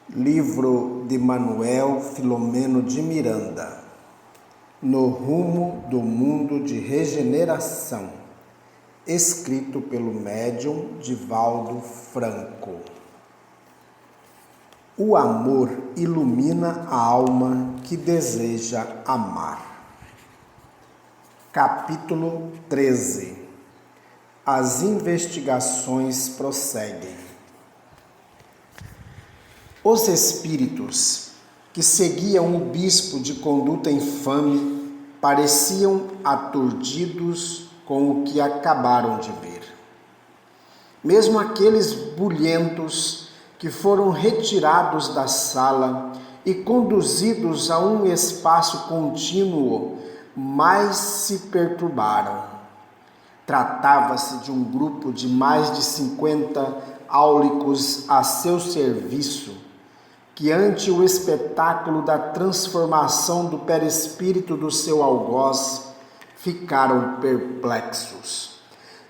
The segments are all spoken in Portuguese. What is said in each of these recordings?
Livro de Manuel Filomeno de Miranda, No Rumo do Mundo de Regeneração, escrito pelo médium Divaldo Franco. O amor ilumina a alma que deseja amar. Capítulo 13. As investigações prosseguem. Os espíritos que seguiam o bispo de conduta infame pareciam aturdidos com o que acabaram de ver. Mesmo aqueles bulhentos que foram retirados da sala e conduzidos a um espaço contínuo, mais se perturbaram. Tratava-se de um grupo de mais de 50 áulicos a seu serviço, que ante o espetáculo da transformação do perispírito do seu algoz, ficaram perplexos.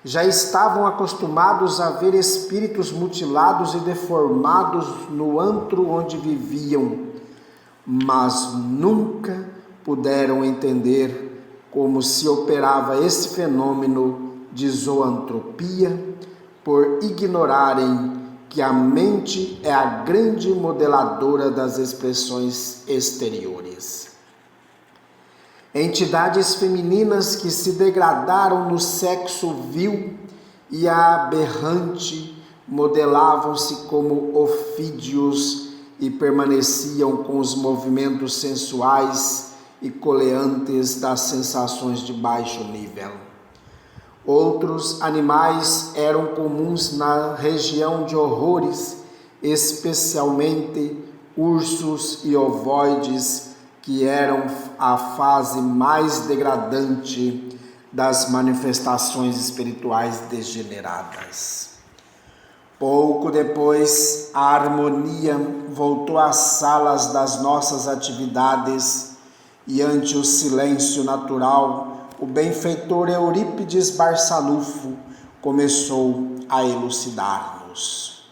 Já estavam acostumados a ver espíritos mutilados e deformados no antro onde viviam, mas nunca puderam entender como se operava esse fenômeno de zoantropia, por ignorarem que a mente é a grande modeladora das expressões exteriores. Entidades femininas que se degradaram no sexo vil e aberrante modelavam-se como ofídios e permaneciam com os movimentos sensuais e coleantes das sensações de baixo nível. Outros animais eram comuns na região de horrores, especialmente ursos e ovoides, que eram a fase mais degradante das manifestações espirituais degeneradas. Pouco depois, a harmonia voltou às salas das nossas atividades e, ante o silêncio natural, o benfeitor Eurípides Barçanufo começou a elucidar-nos.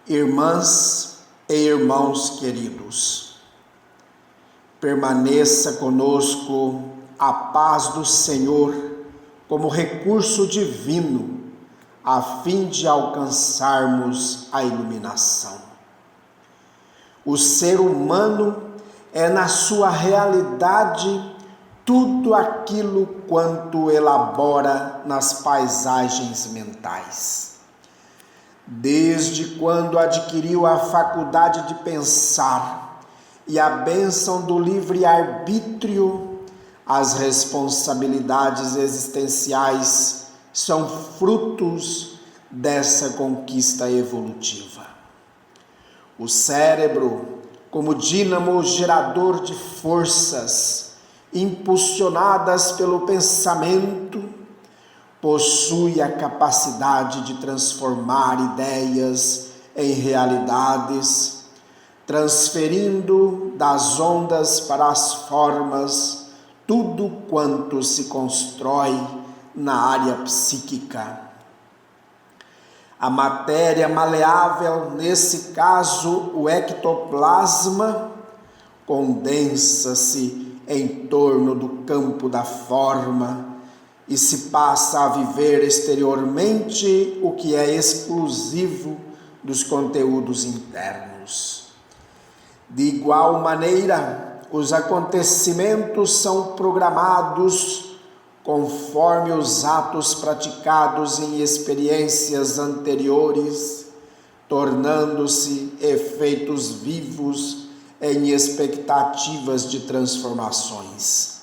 Irmãs e irmãos queridos, permaneça conosco a paz do Senhor como recurso divino, a fim de alcançarmos a iluminação. O ser humano é, na sua realidade, tudo aquilo quanto elabora nas paisagens mentais. Desde quando adquiriu a faculdade de pensar e a bênção do livre-arbítrio, as responsabilidades existenciais são frutos dessa conquista evolutiva. O cérebro, como dínamo gerador de forças impulsionadas pelo pensamento, possui a capacidade de transformar ideias em realidades, transferindo das ondas para as formas tudo quanto se constrói na área psíquica. A matéria maleável, nesse caso o ectoplasma, condensa-se em torno do campo da forma e se passa a viver exteriormente o que é exclusivo dos conteúdos internos. De igual maneira, os acontecimentos são programados conforme os atos praticados em experiências anteriores, tornando-se efeitos vivos em expectativas de transformações.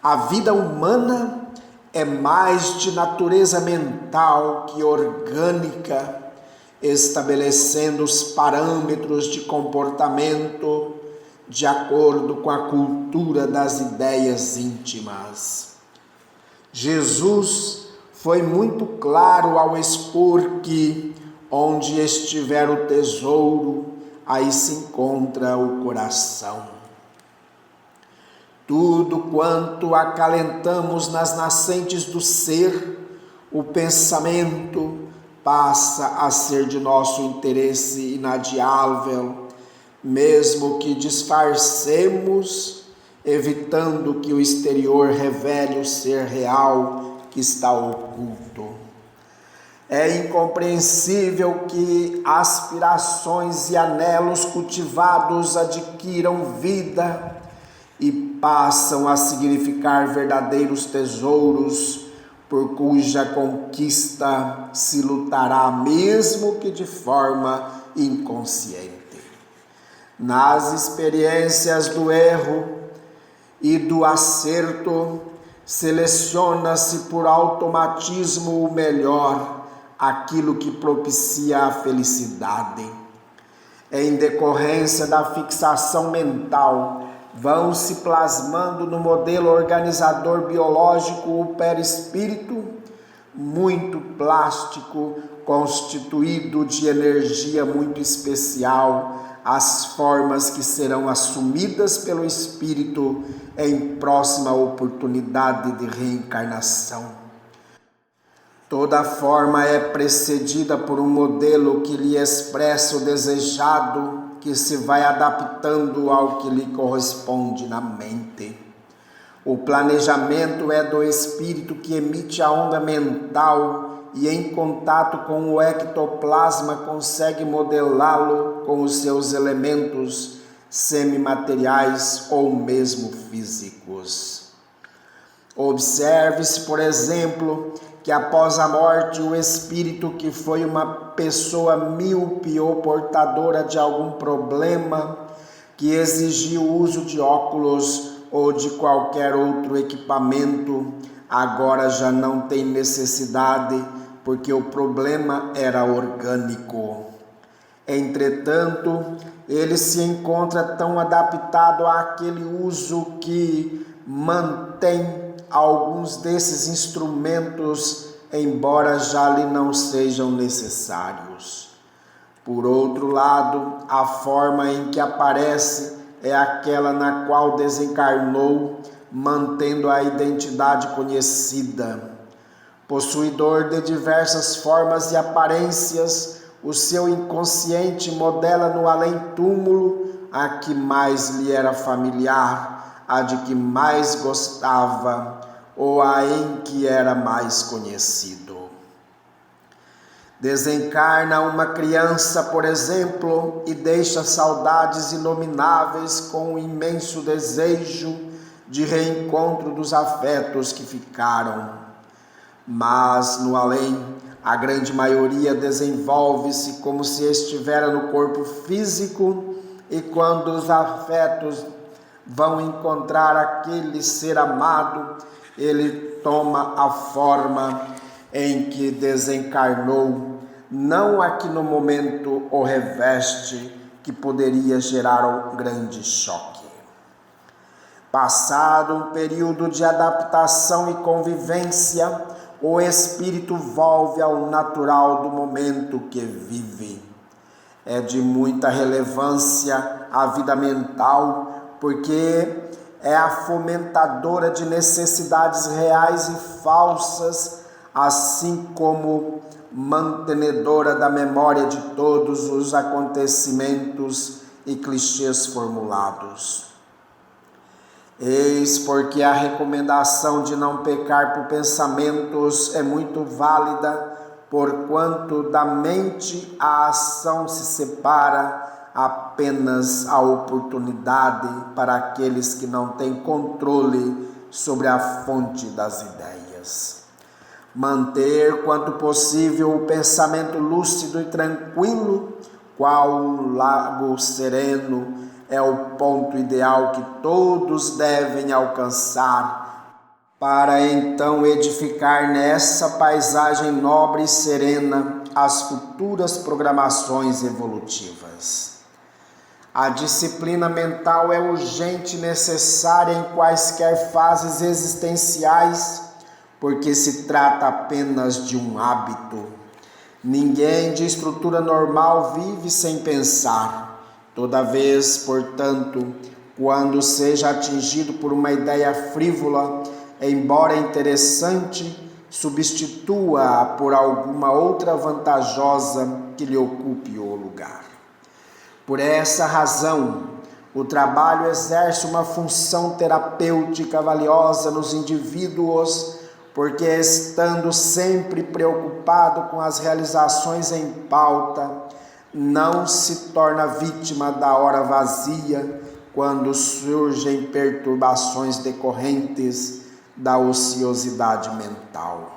A vida humana é mais de natureza mental que orgânica, estabelecendo os parâmetros de comportamento de acordo com a cultura das ideias íntimas. Jesus foi muito claro ao expor que, onde estiver o tesouro, aí se encontra o coração. Tudo quanto acalentamos nas nascentes do ser, o pensamento, passa a ser de nosso interesse inadiável, mesmo que disfarcemos, evitando que o exterior revele o ser real que está oculto. É incompreensível que aspirações e anelos cultivados adquiram vida e passam a significar verdadeiros tesouros, por cuja conquista se lutará, mesmo que de forma inconsciente. Nas experiências do erro e do acerto, seleciona-se por automatismo o melhor, aquilo que propicia a felicidade. Em decorrência da fixação mental, vão se plasmando no modelo organizador biológico o perispírito, muito plástico, constituído de energia muito especial, as formas que serão assumidas pelo espírito em próxima oportunidade de reencarnação. Toda forma é precedida por um modelo que lhe expressa o desejado, que se vai adaptando ao que lhe corresponde na mente. O planejamento é do espírito que emite a onda mental e, em contato com o ectoplasma, consegue modelá-lo com os seus elementos semimateriais ou mesmo físicos. Observe-se, por exemplo, que após a morte o espírito que foi uma pessoa míope ou portadora de algum problema, que exigiu o uso de óculos ou de qualquer outro equipamento, agora já não tem necessidade, porque o problema era orgânico. Entretanto, ele se encontra tão adaptado àquele uso que mantém alguns desses instrumentos, embora já lhe não sejam necessários. Por outro lado, a forma em que aparece é aquela na qual desencarnou, mantendo a identidade conhecida. Possuidor de diversas formas e aparências, o seu inconsciente modela no além-túmulo a que mais lhe era familiar, a de que mais gostava ou a em que era mais conhecido. Desencarna uma criança, por exemplo, e deixa saudades inomináveis com o imenso desejo de reencontro dos afetos que ficaram. Mas no além, a grande maioria desenvolve-se como se estivera no corpo físico, e quando os afetos vão encontrar aquele ser amado, ele toma a forma em que desencarnou, não a que no momento o reveste, que poderia gerar um grande choque. Passado um período de adaptação e convivência, o espírito volve ao natural do momento que vive. É de muita relevância a vida mental, porque é a fomentadora de necessidades reais e falsas, assim como mantenedora da memória de todos os acontecimentos e clichês formulados. Eis porque a recomendação de não pecar por pensamentos é muito válida, porquanto da mente a ação se separa apenas a oportunidade para aqueles que não têm controle sobre a fonte das ideias. Manter, quanto possível, o pensamento lúcido e tranquilo, qual um lago sereno, é o ponto ideal que todos devem alcançar, para então edificar nessa paisagem nobre e serena as futuras programações evolutivas. A disciplina mental é urgente e necessária em quaisquer fases existenciais, porque se trata apenas de um hábito. Ninguém de estrutura normal vive sem pensar. Toda vez, portanto, quando seja atingido por uma ideia frívola, embora interessante, substitua-a por alguma outra vantajosa que lhe ocupe o lugar. Por essa razão, o trabalho exerce uma função terapêutica valiosa nos indivíduos, porque estando sempre preocupado com as realizações em pauta, não se torna vítima da hora vazia quando surgem perturbações decorrentes da ociosidade mental.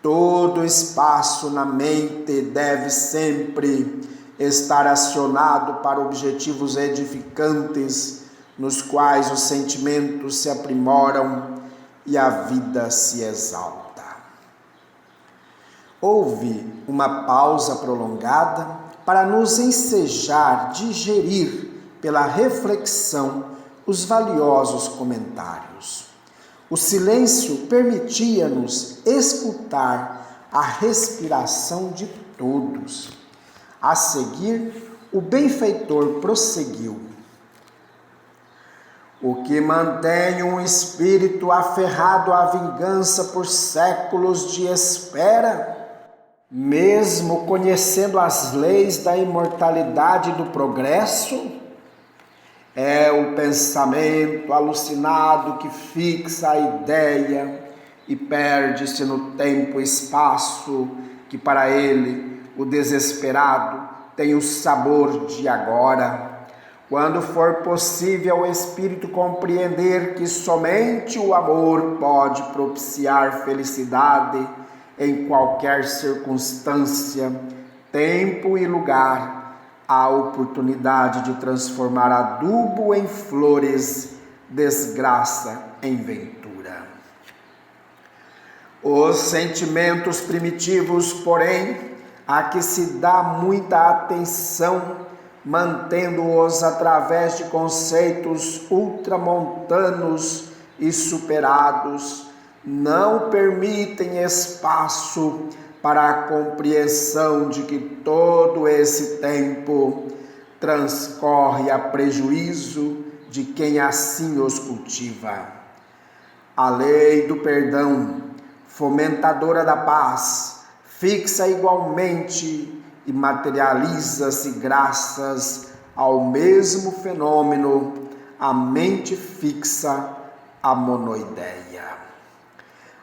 Todo espaço na mente deve sempre estar acionado para objetivos edificantes, nos quais os sentimentos se aprimoram e a vida se exalta. Houve uma pausa prolongada para nos ensejar digerir pela reflexão os valiosos comentários. O silêncio permitia-nos escutar a respiração de todos. A seguir, o benfeitor prosseguiu: o que mantém um espírito aferrado à vingança por séculos de espera, mesmo conhecendo as leis da imortalidade e do progresso, é o pensamento alucinado que fixa a ideia e perde-se no tempo e espaço que para ele, o desesperado, tem o sabor de agora. Quando for possível ao espírito compreender que somente o amor pode propiciar felicidade em qualquer circunstância, tempo e lugar, a oportunidade de transformar adubo em flores, desgraça em ventura. Os sentimentos primitivos, porém, a que se dá muita atenção, mantendo-os através de conceitos ultramontanos e superados, não permitem espaço para a compreensão de que todo esse tempo transcorre a prejuízo de quem assim os cultiva. A lei do perdão, fomentadora da paz, fixa igualmente e materializa-se graças ao mesmo fenômeno, a mente fixa, a monoideia.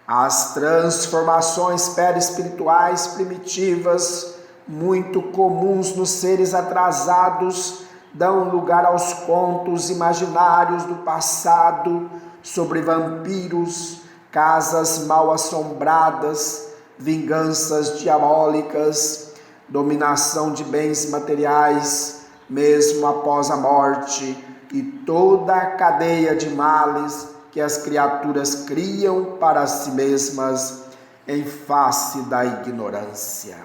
As transformações perispirituais primitivas, muito comuns nos seres atrasados, dão lugar aos contos imaginários do passado sobre vampiros, casas mal assombradas, vinganças diabólicas, dominação de bens materiais, mesmo após a morte, e toda a cadeia de males que as criaturas criam para si mesmas em face da ignorância.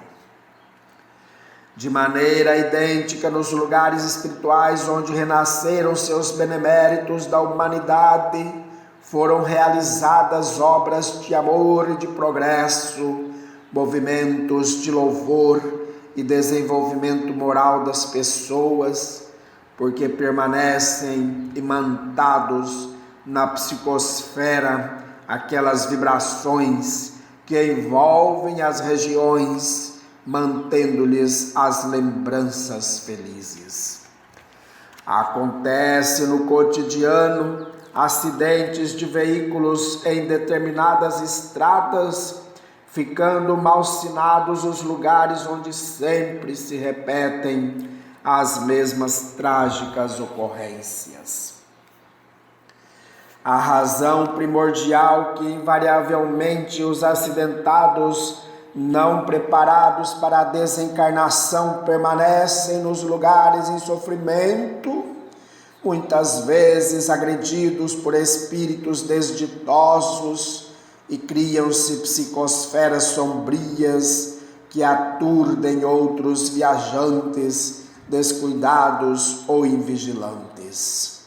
De maneira idêntica, nos lugares espirituais onde renasceram seus beneméritos da humanidade, foram realizadas obras de amor e de progresso, movimentos de louvor e desenvolvimento moral das pessoas, porque permanecem imantados na psicosfera aquelas vibrações que envolvem as regiões, mantendo-lhes as lembranças felizes. Acontece no cotidiano acidentes de veículos em determinadas estradas, ficando malsinados os lugares onde sempre se repetem as mesmas trágicas ocorrências. A razão primordial que invariavelmente os acidentados, não preparados para a desencarnação, permanecem nos lugares em sofrimento, muitas vezes agredidos por espíritos desditosos, e criam-se psicosferas sombrias que aturdem outros viajantes descuidados ou invigilantes.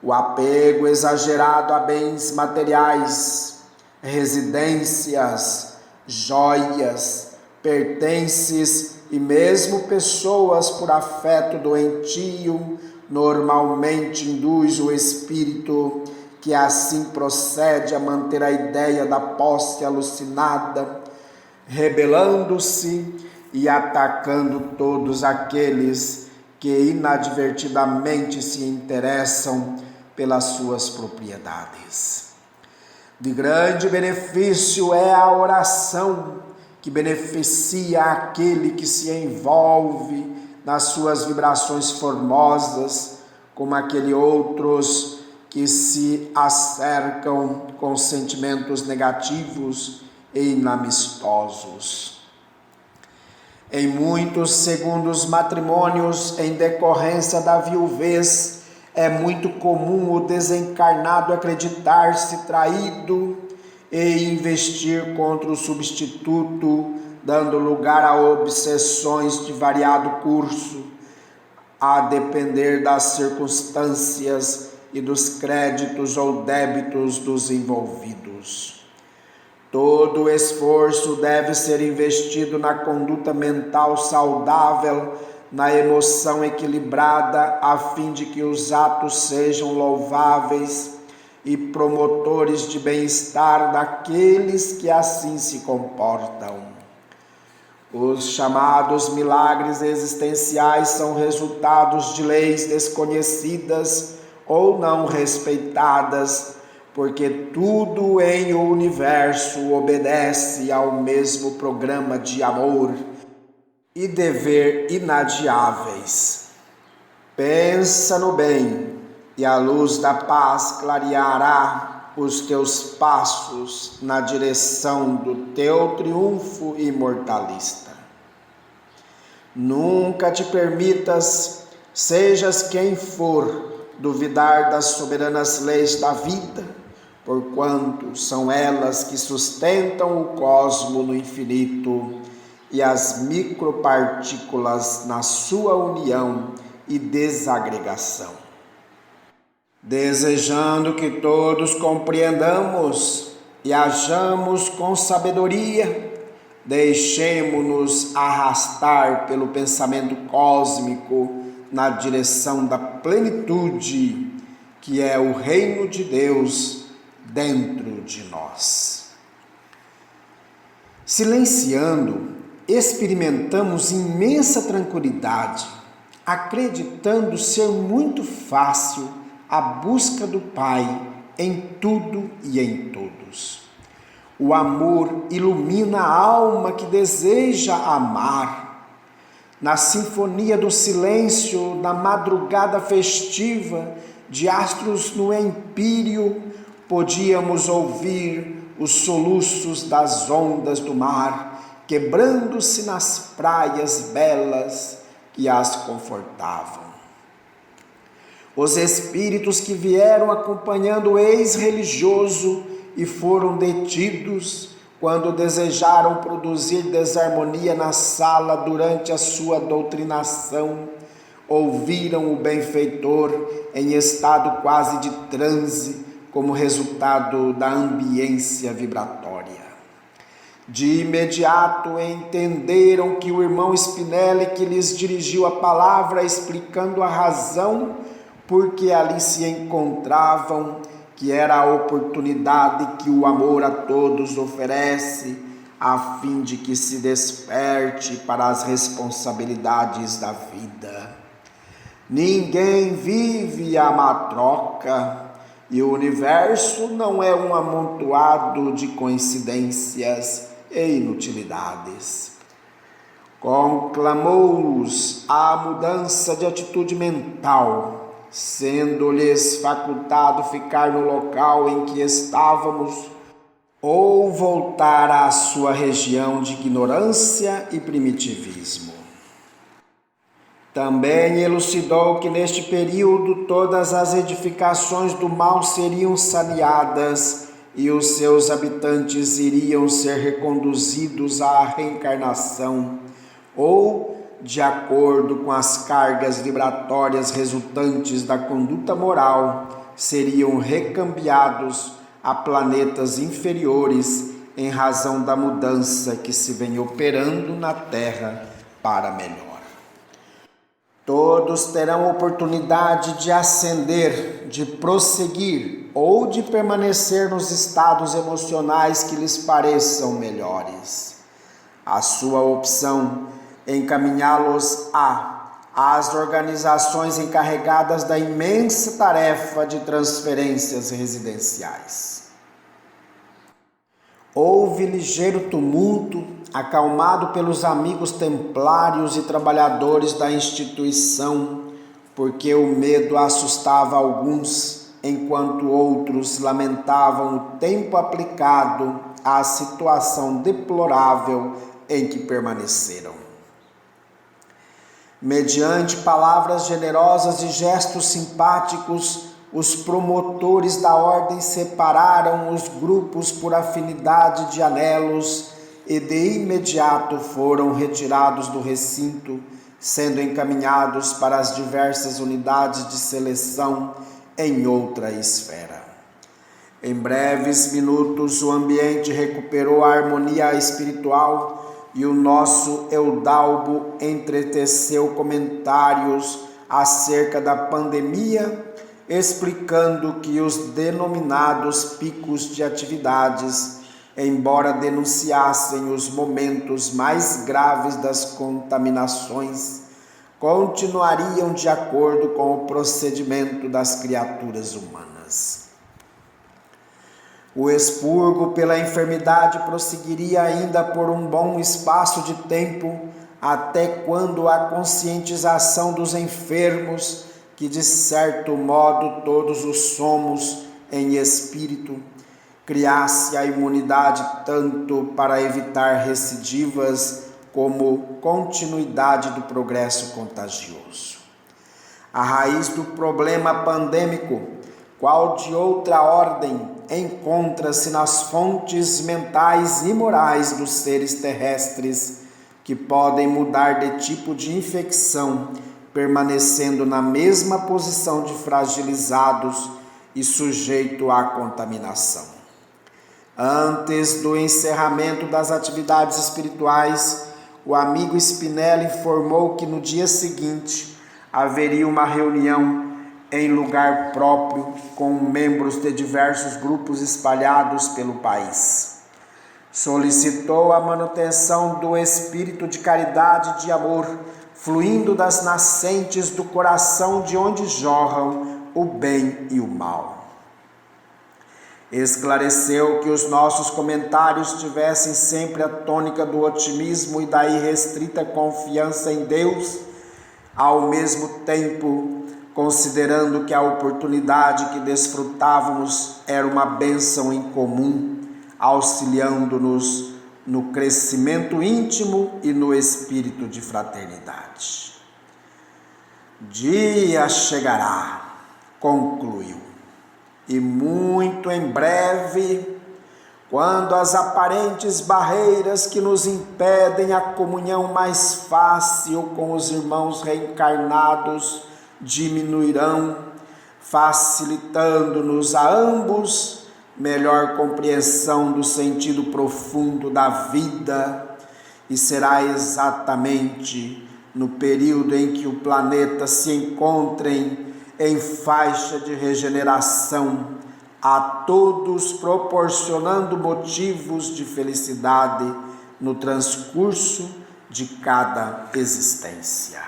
O apego exagerado a bens materiais, residências, joias, pertences e mesmo pessoas por afeto doentio, normalmente induz o espírito que assim procede a manter a ideia da posse alucinada, rebelando-se e atacando todos aqueles que inadvertidamente se interessam pelas suas propriedades. De grande benefício é a oração, que beneficia aquele que se envolve nas suas vibrações formosas, como aqueles outros que se acercam com sentimentos negativos e inamistosos. Em muitos segundos matrimônios, em decorrência da viuvez, é muito comum o desencarnado acreditar-se traído e investir contra o substituto, dando lugar a obsessões de variado curso, a depender das circunstâncias e dos créditos ou débitos dos envolvidos. Todo esforço deve ser investido na conduta mental saudável, na emoção equilibrada, a fim de que os atos sejam louváveis e promotores de bem-estar daqueles que assim se comportam. Os chamados milagres existenciais são resultados de leis desconhecidas ou não respeitadas, porque tudo em o universo obedece ao mesmo programa de amor e dever inadiáveis. Pensa no bem, e a luz da paz clareará os teus passos na direção do teu triunfo imortalista. Nunca te permitas, sejas quem for, duvidar das soberanas leis da vida, porquanto são elas que sustentam o cosmo no infinito e as micropartículas na sua união e desagregação. Desejando que todos compreendamos e hajamos com sabedoria, deixemo-nos arrastar pelo pensamento cósmico na direção da plenitude, que é o reino de Deus dentro de nós. Silenciando, experimentamos imensa tranquilidade, acreditando ser muito fácil a busca do Pai em tudo e em todos. O amor ilumina a alma que deseja amar. Na sinfonia do silêncio, na madrugada festiva, de astros no empírio, podíamos ouvir os soluços das ondas do mar, quebrando-se nas praias belas que as confortavam. Os espíritos que vieram acompanhando o ex-religioso e foram detidos quando desejaram produzir desarmonia na sala durante a sua doutrinação, ouviram o benfeitor em estado quase de transe, como resultado da ambiência vibratória. De imediato entenderam que o irmão Spinelli, que lhes dirigiu a palavra explicando a razão porque ali se encontravam, que era a oportunidade que o amor a todos oferece, a fim de que se desperte para as responsabilidades da vida. Ninguém vive a matroca, e o universo não é um amontoado de coincidências e inutilidades. Conclamou-os à mudança de atitude mental, sendo-lhes facultado ficar no local em que estávamos ou voltar à sua região de ignorância e primitivismo. Também elucidou que neste período todas as edificações do mal seriam saneadas e os seus habitantes iriam ser reconduzidos à reencarnação ou, de acordo com as cargas vibratórias resultantes da conduta moral, seriam recambiados a planetas inferiores em razão da mudança que se vem operando na Terra para melhor. Todos terão oportunidade de ascender, de prosseguir ou de permanecer nos estados emocionais que lhes pareçam melhores. A sua opção é encaminhá-los às organizações encarregadas da imensa tarefa de transferências residenciais. Houve ligeiro tumulto, acalmado pelos amigos templários e trabalhadores da instituição, porque o medo assustava alguns, enquanto outros lamentavam o tempo aplicado à situação deplorável em que permaneceram. Mediante palavras generosas e gestos simpáticos, os promotores da ordem separaram os grupos por afinidade de anelos e de imediato foram retirados do recinto, sendo encaminhados para as diversas unidades de seleção em outra esfera. Em breves minutos, o ambiente recuperou a harmonia espiritual e o nosso Eudalbo entreteceu comentários acerca da pandemia, explicando que os denominados picos de atividades, embora denunciassem os momentos mais graves das contaminações, continuariam de acordo com o procedimento das criaturas humanas. O expurgo pela enfermidade prosseguiria ainda por um bom espaço de tempo, até quando a conscientização dos enfermos, que de certo modo todos os somos em espírito, criasse a imunidade tanto para evitar recidivas como continuidade do progresso contagioso. A raiz do problema pandêmico, qual de outra ordem, encontra-se nas fontes mentais e morais dos seres terrestres, que podem mudar de tipo de infecção, permanecendo na mesma posição de fragilizados e sujeito à contaminação. Antes do encerramento das atividades espirituais, o amigo Spinelli informou que no dia seguinte haveria uma reunião em lugar próprio com membros de diversos grupos espalhados pelo país. Solicitou a manutenção do espírito de caridade e de amor, fluindo das nascentes do coração de onde jorram o bem e o mal. Esclareceu que os nossos comentários tivessem sempre a tônica do otimismo e da irrestrita confiança em Deus, ao mesmo tempo considerando que a oportunidade que desfrutávamos era uma bênção em comum, auxiliando-nos no crescimento íntimo e no espírito de fraternidade. Dia chegará, concluiu, e muito em breve, quando as aparentes barreiras que nos impedem a comunhão mais fácil com os irmãos reencarnados diminuirão, facilitando-nos a ambos melhor compreensão do sentido profundo da vida, e será exatamente no período em que o planeta se encontre em faixa de regeneração, a todos proporcionando motivos de felicidade no transcurso de cada existência.